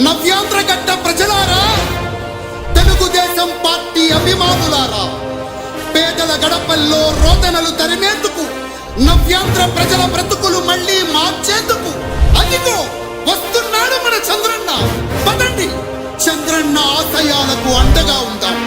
నవ్యాంధ్రగడ్డ ప్రజలారా, తెలుగుదేశం పార్టీ అభిమానులారా, పేదల గడపల్లో రోదనలు తరిమేందుకు, నవ్యాంధ్ర ప్రజల బ్రతుకులు మళ్లీ మార్చేందుకు అదిగో వస్తున్నాడు మన చంద్రన్న. పదండి, చంద్రన్న ఆశయాలకు అండగా ఉందాం.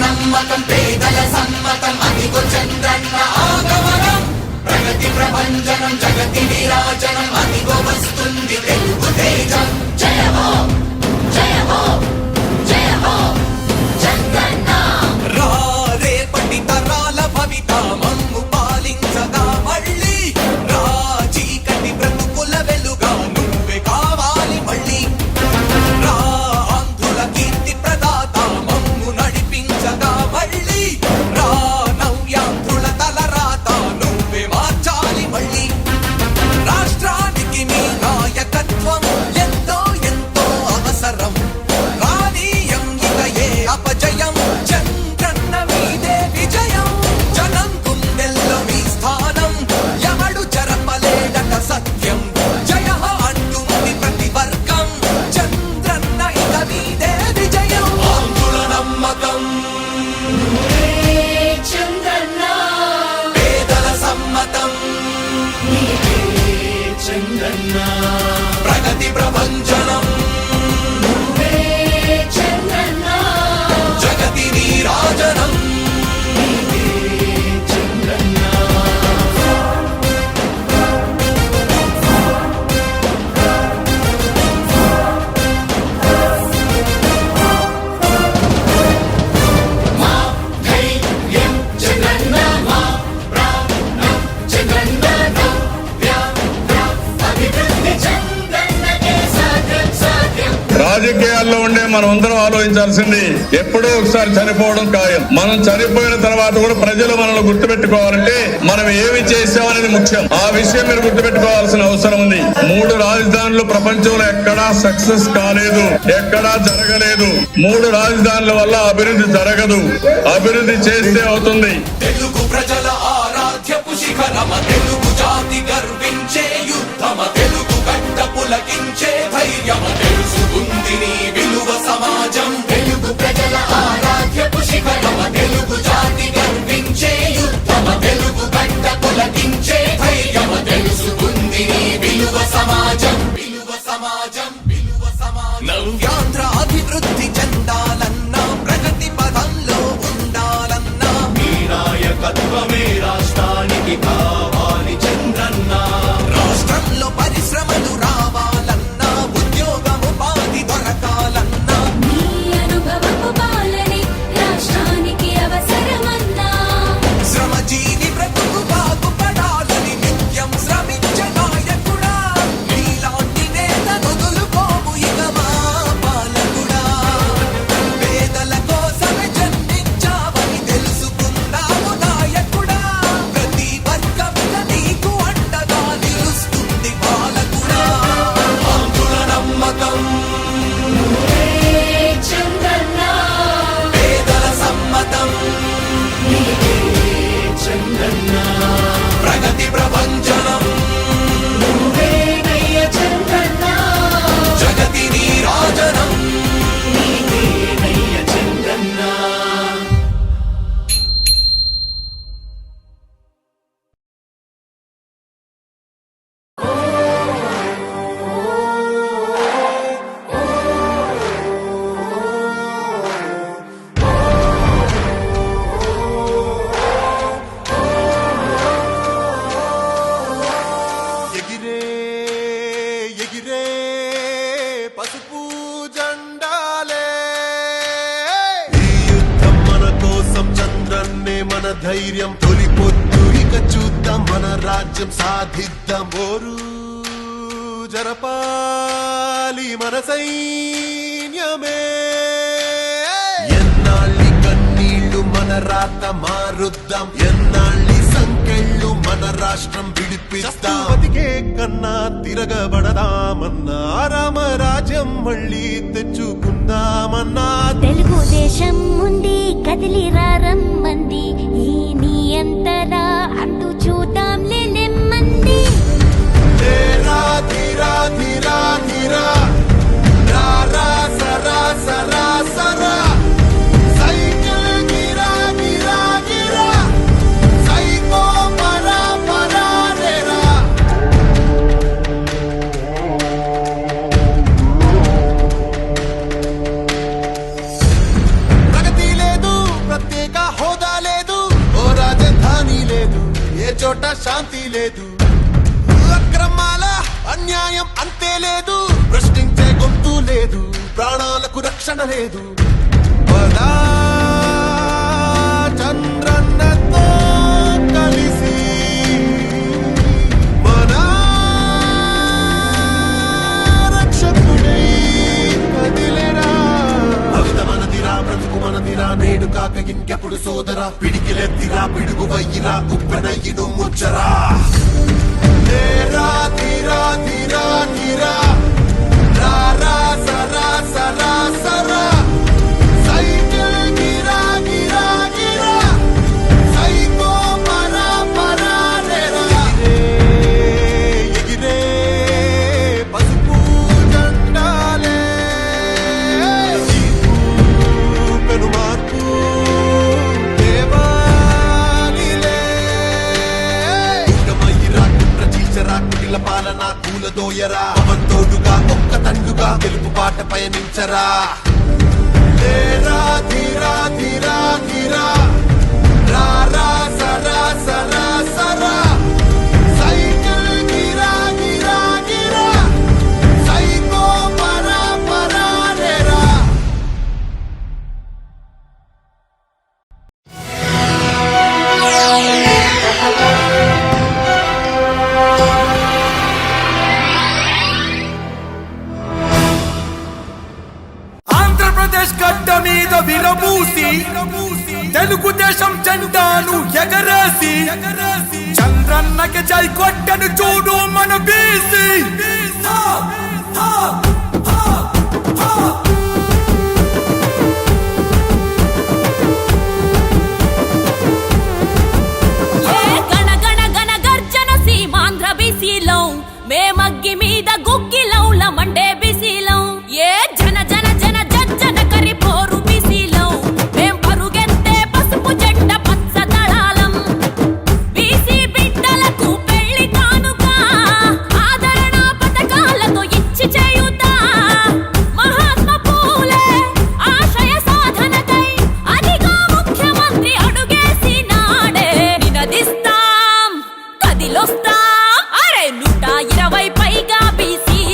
నమ్మకం పేదల సమ్మతం అదిగో చంద్రన్న ఆగమనం. ప్రగతి ప్రభంజనం జగతి విరాజనం అదిగో వస్తుంది తెలుగు తేజం. జయ హో జయ హో జయ హో చంద్రన్న. రా రేపటి తరాల భవిత మమ్ము పాలించగా మళ్ళీ. రా చీకటి బ్రతుకుల వెలుగా నువ్వే కావాలి మళ్ళీ. రా ఆంధ్రుల కీర్తి ప్రదాత మమ్ము నడిపించగా మళ్ళీ. రా నవ్యాంధ్రుల తలరాత నువ్వే మార్చాలి మళ్ళీ. రాష్ట్రానికి నీ నాయకత్వం ఎంతో ఎంతో అవసరం. రానీయం ఇక ఏ అపజయం, చంద్రన్న మీదే విజయం. జనం గుండెల్లో మీ స్థానం ఎవడు చెరపలేడట సత్యం. జయ హో అంటుంది ప్రతి వర్గం, చంద్రన్న ఇక మీదే విజయం. ఆంధ్రుల నమ్మకం చంద్రన్న, పేదల సమ్మతం చంద్రన్న, ప్రగతి ప్రభంజనం చంద్రన్న, జగతి నీరాజనం చంద్రన్న. మా ధైర్యం చంద్రన్న, మా ప్రాణం చంద్రన్న, అభివృద్ధి చంద్రన్నకే సాధ్యం సాధ్యం. రాజకీయాల్లో ఉండే మనం అందరం ఆలోచించాల్సింది ఎప్పుడో ఒకసారి చనిపోవడం ఖాయం. మనం చనిపోయిన తర్వాత కూడా ప్రజలు మనల్ని గుర్తుపెట్టుకోవాలంటే మనం ఏమి చేసామనేది ముఖ్యం. ఆ విషయం మీరు గుర్తుపెట్టుకోవాల్సిన అవసరం ఉంది. 3 రాజధానులు ప్రపంచంలో ఎక్కడా సక్సెస్ కాలేదు, ఎక్కడా జరగలేదు. 3 రాజధానుల వల్ల అభివృద్ధి జరగదు. అభివృద్ధి చేస్తే అవుతుంది. తెలుగు ప్రజల ఆరాధ్యపు శిఖరమ, తెలుగు జాతి గర్వించే యుద్ధమ, తెలుగు గడ్డ పులకించే ధైర్యమ, తెలుసుకుంది నీ విలువ సమాజం. తెలుగు ప్రజల ఆరాధ్యపు శిఖరమ, తెలుగు జాతి గర్వించే యుద్ధమ, తెలుగు గడ్డ పులకించే ధైర్యమ, తెలుసుకుంది నీ విలువ సమాజం. విలువ సమాజం, విలువ సమాజం. నవ్యాంధ్ర అభివృద్ధి చెందాలన్నా, ప్రగతి పదంలో ఉండాలన్నా, మీ నాయకత్వమే రాష్ట్రానికి కావాలి చంద్రన్న. రాష్ట్రంలో పరిశ్రమలు రావాలన్నా, ఉద్యోగం ఉపాధి దొరకాలన్నా, నీ అనుభవపు పాలనే రాష్ట్రానికి అవసరమన్నా. శ్రమజీవి బ్రతుకు బాగుపడాలని నిత్యం శ్రమించే నాయకుడా, నీలాంటి నేత వదులుకోము ఇక మా పాలకుడా. పేదల కోసమే జన్మించావని తెలుసుకున్నావు నాయకుడా, ప్రతి వర్గంలో నీకు అండగా నిలుస్తుంది పాలకుడా. ఆంధ్రుల నమ్మకం చంద్రన్న, పేదల సమ్మతం చంద్రన్న, ప్రగతి ప్రభంజనం నువ్వేనయ్య చంద్రన్న, జగతి నీరాజనం. నీవేనయ్య చంద్రన్న. ఎగిరే ఎగిరే పసుపు జెండాలే, ఈ యుద్ధం మన కోసం, చంద్రన్నే మన ధైర్యం. తొలి పొద్దు ఇక చూద్దాం, మన రాజ్యం సాధిద్దాం. ఓరు జరపాలి మన సైన్యమే. ఎన్నాళ్ళి కన్నీళ్లు మన రాత మారుద్దాం, ఎన్నాళ్ళి సంకెళ్ళు మన మన రాష్ట్రం విడిపిస్తా బతికే కన్నా తిరగబడదామన్నా రామరాజ్యం మళ్ళీ తెచ్చుకుందామన్నా తెలుగుదేశం ముందు కదిలిరా రమ్మంది ఈ నీ అంతరా అంటూ చూద్దాంలే నెమ్మంది ధీరా ధీరా ధీరా ధీరా రా రా సరా సరా సరా సైకిల్ గిరా గిరా గిరా సైకో పరా పరా రేరా ప్రగతి లేదు ప్రత్యేక హోదా లేదు ఓ రాజధాని లేదు ఏ చోట శాంతి లేదు అక్రమాల అన్యాయం అంతే లేదు ప్రశ్నించే గొంతు లేదు ప్రాణాలకు రక్షణ లేదు పదా చంద్రన్నతో కలిసి మన రక్షకుడై కదిలేరా భవిత మనదిరా బ్రతుకు మనదిరా నేడు కాక ఇంకెప్పుడు సోదరా పిడికిలెత్తిరా పిడుగు వయ్యిరా ఉప్పెనయ్యిను ముచ్చరా ధీరా ధీరా ధీరా ధీరా రా రా సరా సరా సరా సైకిల్ గిరా గిరా గిరా సైకో పరా పరా రేరా ఎగిరే పసుపు జెండాలే పెను మార్పు దేవాలిలే కుటిల పాలన కూలదోయరా పవన్ తోడుగా ఒక్క తండుగా గెలుపు బాట పయనించరా ధీరా ధీరా ధీరా ధీరా రా రా సరా సరా సరా సైకిల్ గిరా గిరా గిరా సైకో పరా పరా రేరా ఆంధ్రప్రదేశ్ గడ్డ మీద విరబూసి తెలుగుదేశం జెండాను ఎగరేసి చంద్రన్నకి జై కొట్టను చూడు మన బీసీ గణ గణ గణ గర్జన సీమాంధ్ర బీసీలో మేమగ్గి మీద గుగ్గిలౌల మండే బీసీలో ఏ జన జన జన జన కరి పోరు బీసీలో మేం పరుగెత్తే పసుపు జెండ పచ్చ దళాలం బీసీ బిడ్డలకు పెళ్లి కానుక ఆదరణ పథకాలతో ఇచ్చి చేయుతా మహాత్మా పూలే ఆశయ సాధనకై అదిగా ముఖ్యమంత్రి అడుగేసి నాడే నినదిస్తాం కదిలొస్తాం అరే 120 పైగా బీసీ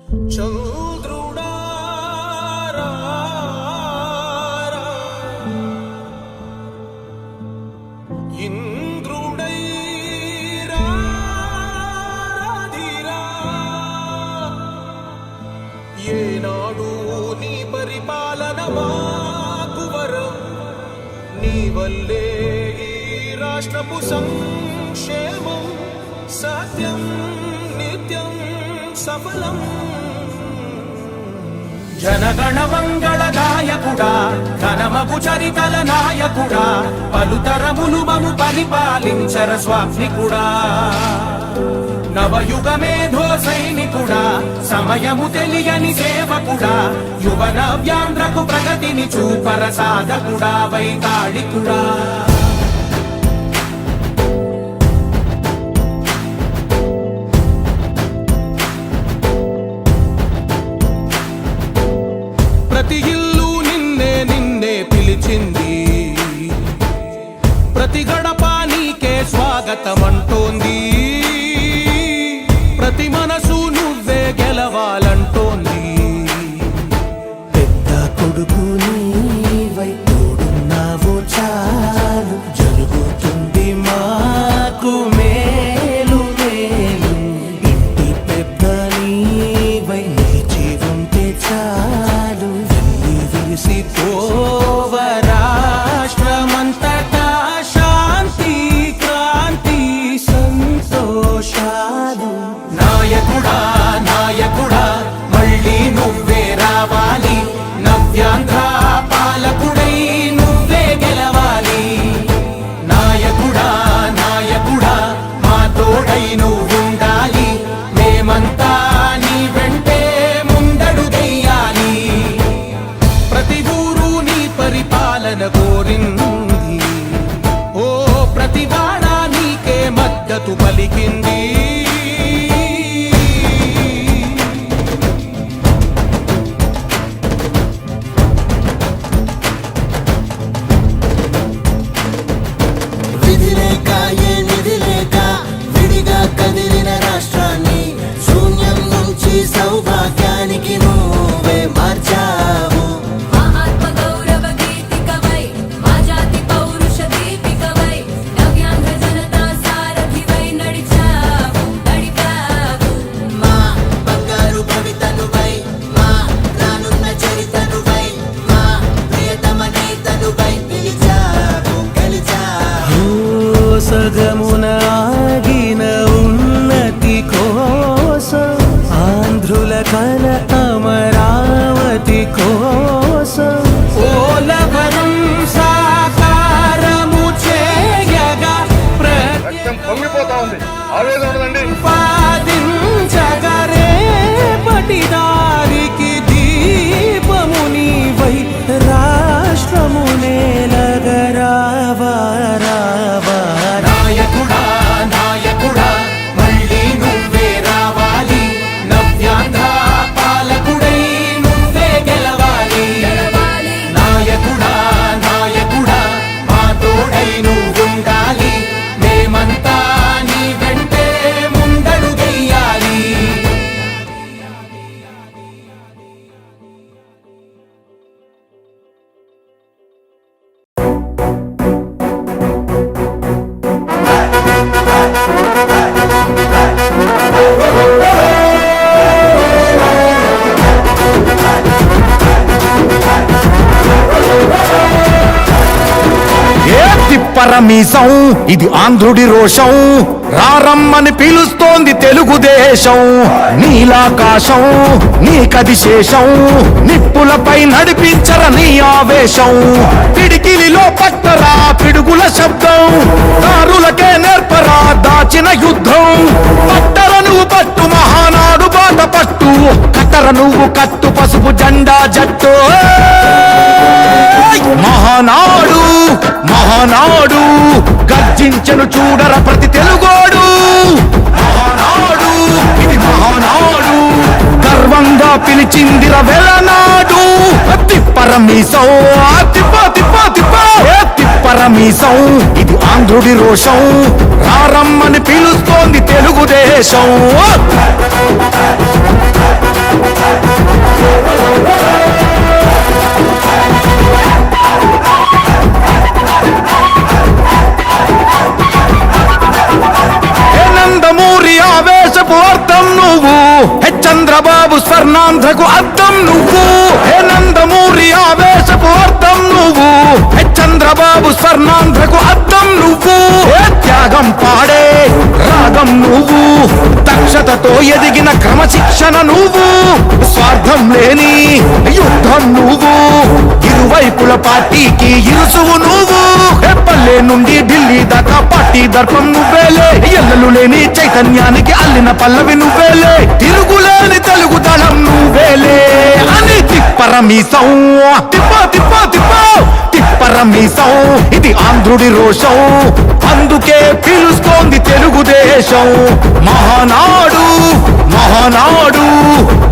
చంద్రుడా ఇంద్రుడై రాధిరా ఏనాడు నీ పరిపాలన మాకు వరం నీ వల్లే ఈ రాష్ట్రపు సంక్షేమం సత్యం నిత్యం సఫలం జనగణ మంగళ గాయకుడా ఘనమగు చరితల నాయకుడా పలుతరములు మము పరిపాలించర స్వామికుడా నవయుగ మేధో సైనికుడా సమయము తెలియని సేవకుడా యువన వ్యాంధ్రకు ప్రగతిని చూపర సాధకుడా వైతాళికుడా ప్రతి ఇల్లు నిన్నే నిన్నే పిలిచింది ప్రతి గడప నీకే స్వాగతం అంటోంది ప్రతి మనసు నువ్వే గెలవాలంటోంది పెద్ద కొడుకు నీవై తోడున్నావు చాలు జరుగుతుంది మాకు మేలు మేలు ఇంటి పెద్ద నీవై నిలిచి ఉంటే చాలు వెళ్ళి విరిసి పోవ రాష్ట్రమంతటా శాంతి క్రాంతి సంతోషాలు నాయకుడా నాయకుడా మళ్ళీ నువ్వే రావాలి నవ్యాంధ్ర పాలకుడై నువ్వే గెలవాలి నాయకుడా నాయకుడా మా తోడై నువ్వుండాలి మేమంతా నీ వెంటే ముందడుగెయ్యాలి ప్రతి ఊరు నీ పరిపాలన కోరింది ఓ ప్రతి వాడ నీకే మద్దతు పలికింది విధి లేక ఏ నిధి లేక విడిగా కదిలిన రాష్ట్రాన్ని శూన్యం నుంచి సౌభాగ్యానికి నువ్వే మార్చావు ఆత్మ గౌరవ గీతికవై మా జాతి పౌరుష దీపికవై నవ్యాంధ్ర జనతా సారథివై నడిచావు నడిపావు మా బంగారు భవితనువై మా రానున్న చరితనువై మా ప్రియతమ నేతనువై పిలిచావు గెలిచావు సగమున ఆగిన ఉన్నతి కోసం ఆంధ్రుల కల అమరావతి కోసం ఓలవరం సాకారము చేయగా రక్తం పొంగిపోతా ఉంది ఆవేదన ఉండదండి ప్రతిపాదించగరే పటిదారికి దీపము నీవై రాష్ట్రము నేలగరావా రావా నాయకుడా నాయకుడా మళ్ళీ నువ్వే రావాలి నవ్యాంధ్ర పాలకుడై నువ్వే గెలవాలి నాయకుడా నాయకుడా మా తోడై నువ్వుండాలి మేమంతా నీ వెంటే ముందడుగెయ్యాలి తిప్పరమీసం ఇది ఆంధ్రుడి రోషం రారమ్మని పిలుస్తోంది తెలుగుదేశం నీలాకాశం నీకది శేషం నిప్పులపై నడిపించర నీ ఆవేశం పిడికిలిలో పట్టరా పిడుగుల శబ్దం దారులకే నేర్పరా దాచిన యుద్ధం పట్టర నువ్వు పట్టు మహానాడు బాట పట్టు కట్టర నువ్వు కట్టు పసుపు జెండా జట్టు మహానాడు మహానాడు గర్జించను చూడర ప్రతి తెలుగోడు మహానాడు ఇది మహానాడు గర్వంగా పిలిచిందిర వెలనాడు తిప్పరమీసం తిప్ప తిప్ప తిప్ప తిప్పరమీసం ఇది ఆంధ్రుడి రోషం రారమ్మని పిలుస్తోంది తెలుగుదేశం నందమూరి ఆవేశపు అర్థం నువ్వు, చంద్రబాబు స్వర్ణాంధ్రకు అర్థం నువ్వు. నందమూరి ఆవేశపు అర్థం నువ్వు, చంద్రబాబు స్వర్ణాంధ్రకు అర్థం నువ్వు. త్యాగం పాడే రాగం నువ్వు, దక్షతతో ఎదిగిన క్రమశిక్షణ నువ్వు. స్వార్థం లేని యుద్ధం నువ్వు, ఇరువైపుల పార్టీకి ఇరుసువు నువ్వు. పల్లె నుండి ఢిల్లీ దాకా పార్టీ దర్పం నువ్వేలే, ఎల్లలు లేని చైతన్యానికి అల్లిన పల్లవి నువ్వేలే, తిరుగులేని తెలుగు దళం నువ్వేలే అని తిప్పరమీసం. తిప్పో తిప్పో తిప్పో తిప్పరమీసం, ఇది ఆంధ్రుడి రోషం, అందుకే పిలుస్తోంది తెలుగుదేశం. మహానాడు మహానాడు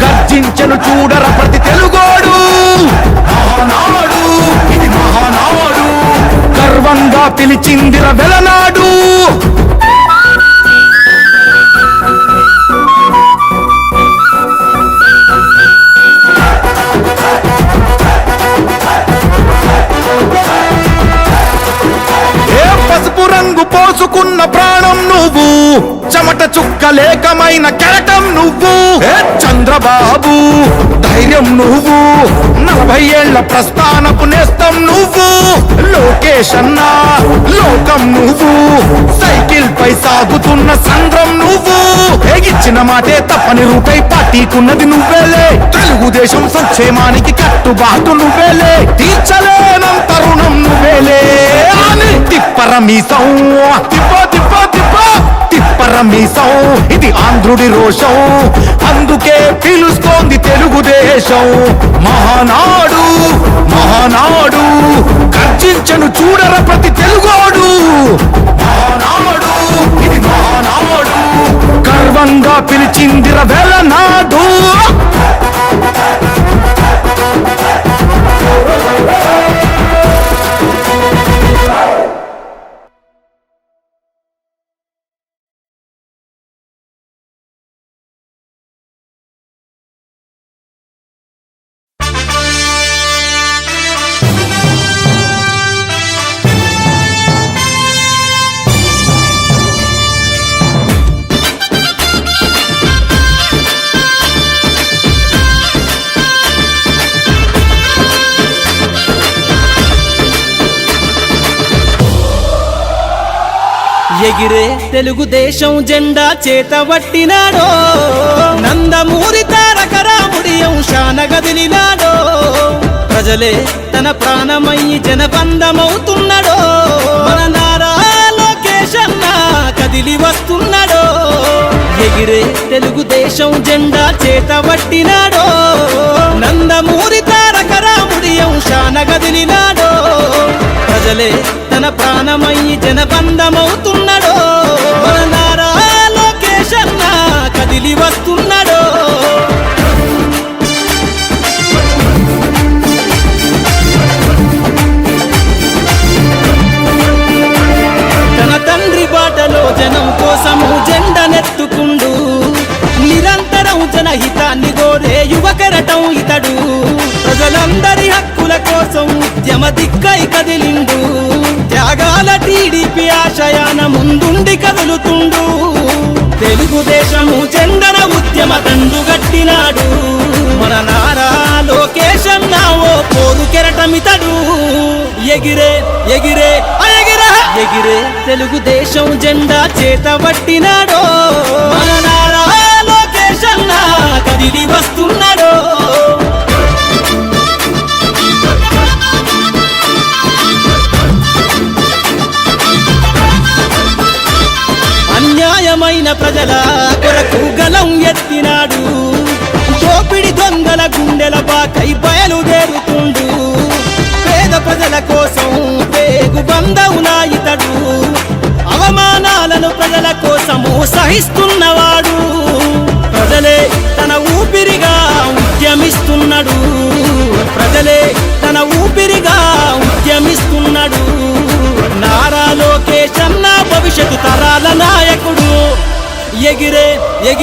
గర్జించను చూడర ప్రతి తెలుగోడు. మహానాడు ఇది మహానాడు, గర్వంగా పిలిచిందిర వెలనాడు. పసుపు రంగు పోసుకున్న ప్రాణం నువ్వు, చెమట చుక్కలేకమైన కెరటం నువ్వు. చంద్రబాబు ధైర్యం నువ్వు, 40 ఏళ్ల ప్రస్థానపు నేస్తం నువ్వు. లోకేష్ అన్నా లోకం నువ్వు, సైకిల్ పై సాగుతున్న సంద్రం నువ్వు. ఇచ్చిన మాటే తప్పని రూపై పార్టీకున్నది నువ్వేలే, తెలుగుదేశం సంక్షేమానికి కట్టుబాటు నువ్వేలే, తీర్చలేనంత రుణం నువ్వేలే అని తిప్పరమీసం. తిప్పో తిప్పో తిప్పో తిప్పరమీసం, ఇది ఆంధ్రుడి రోషం, అందుకే పిలుస్తోంది తెలుగుదేశం. మహానాడు మహానాడు గర్జించను చూడర ప్రతి తెలుగోడు. మహానాడు ఇది మహానాడు, గర్వంగా పిలిచిందిర వెలనాడు. ఎగిరే తెలుగుదేశం జెండా చేతబట్టినాడో, నందమూరి తారక రాముడి అంశాన గదిలినాడో. ప్రజలే తన ప్రాణమయ్యి జనబంధమవుతున్నాడో, మన నారా లోకేష్ అన్న కదిలి వస్తున్నాడో. ఎగిరే తెలుగుదేశం జెండా చేతబట్టినాడో, నందమూరి తారక రాముడి అంశాన గదిలినాడో. ప్రజలే తన ప్రాణమయ్యి జనబంధమవుతున్నాడో, మన నారా లోకేష్ అన్న కదిలి వస్తున్నాడో. తన తండ్రి బాటలో జనం కోసము జెండనెత్తుకుండు, నిరంతరం జనహితాన్ని కోరే యువకరటం ఇతడు. ప్రజలందరి హక్కుల కోసం ఉద్యమ దిక్కై కదిలిండు, త్యాగాల టీడీపీ ఆశయాన ముందుండి కదులుతుండు. తెలుగుదేశము జెండన ఉద్యమ దండు గట్టినాడు, మన నారా లోకేష్ అన్న ఓ పోరు కెరటమితడు. ఎగిరే ఎగిరే ఎగిరే ఎగిరే తెలుగుదేశం జెండా చేతబట్టినాడో, మన నారా లోకేష్ అన్న కదిలి వస్తున్నాడో. అన్యాయమైన ప్రజల కొరకు గలం ఎత్తినాడు, దోపిడి దొంగల గుండెల బాకై బయలుదేరుతుండు. పేద ప్రజల కోసం పేగు బంధవునా ఇతడు, అవమానాలను ప్రజల కోసము సహిస్తున్నవాడు. ప్రజలే తన ఊపిరిగా ఉద్యమిస్తున్నాడు, ప్రజలే తన ఊపిరిగా ఉద్యమిస్తున్నాడు. నారా లోకేష్ అన్న భవిష్యత్తు తరాల నాయకుడు. ఎగిరే ఎగిరే